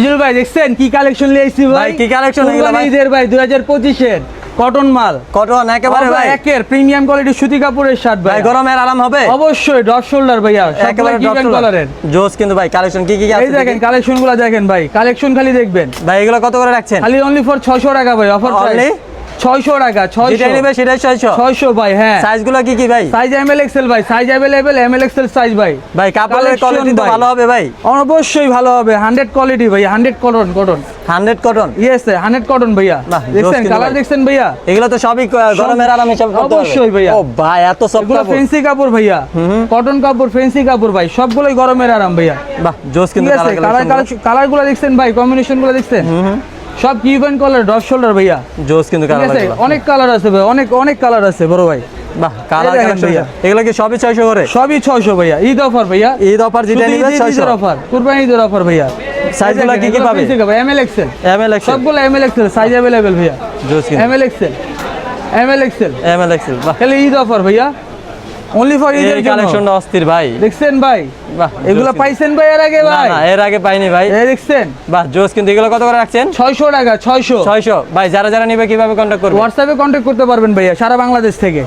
Equal ভাই দেখছেন কি কালেকশন নিয়ে আইছি ভাই? কি কালেকশন এগুলো ভাই? ঈদের ভাই 2025 এর কটন মাল, কটন একেবারে ভাই, একের প্রিমিয়াম কোয়ালিটি সুতি কাপড়ের শার্ট ভাই। গরমের আরাম হবে অবশ্যই ড্রপ শোল্ডার ভাইয়া, একেবারে ড্রপ শোল্ডারের জোস। কিন্তু ভাই কালেকশন কি আছে এই দেখেন, কালেকশনগুলো দেখেন ভাই, কালেকশন খালি দেখবেন ভাই। এগুলো কত করে রাখছেন? খালি অনলি ফর 600 টাকা ভাই, অফার প্রাইস 600 টাকা। 600 নেবে সেটাই 600 ভাই। হ্যাঁ, সাইজগুলো কি ভাই? সাইজ এম এল এক্সেল ভাই, size available M L XL size ভাই। ভাই কাপড়ের কোয়ালিটি তো ভালো হবে ভাই, অবশ্যই ভালো হবে। 100 কোয়ালিটি ভাই, 100 কটন 100 কটন। ইয়েস 100 কটন ভাইয়া। দেখছেন কালার, দেখছেন ভাইয়া? এগুলো তো সবই গরমের আরাম হিসাব করতে হবে অবশ্যই ভাইয়া। ও ভাই এত সফট এগুলো কাপড়, ফ্যান্সি কাপড় ভাইয়া, কটন কাপড়, ফ্যান্সি কাপড় ভাই, সবগুলোই গরমের আরাম ভাইয়া। বাহ জোস। কিন্তু কালারগুলো দেখছেন ভাই, কম্বিনেশনগুলো দেখছেন, সব কিউবেন কালার, ড্রপ শোল্ডার ভাইয়া। জোস কিন্তু কালার আছে, অনেক কালার আছে ভাই, অনেক কালার আছে বড় ভাই। বাহ কালার ভাইয়া, এগুলো কি সবই 600 করে? সবই 600 ভাইয়া। ঈদ অফার ভাইয়া, ঈদ অফার যেটা নিবে 600 অফার, কুরবানি ঈদের অফার ভাইয়া। সাইজগুলো কি পাবে? M L XL, M L XL, সবগুলো M L XL size available ভাইয়া। জোস M L XL, M L XL, M L XL. বাহ খালি ঈদ অফার ভাইয়া, অনলি ফর ঈদের জন্য। কালেকশনটা অস্থির ভাই, দেখছেন ভাই? বাহ এগুলো পাইছেন ভাই এর আগে ভাই? না এর আগে পাইনি ভাই। এই দেখছেন? বাহ জোস। কিন্তু এগুলো কত করে রাখছেন? 600 টাকা। 600 ভাই। যারা নিবে কিভাবে কন্টাক্ট করবে? হোয়াটসঅ্যাপে কন্টাক্ট করতে পারবেন ভাইয়া, সারা বাংলাদেশ থেকে।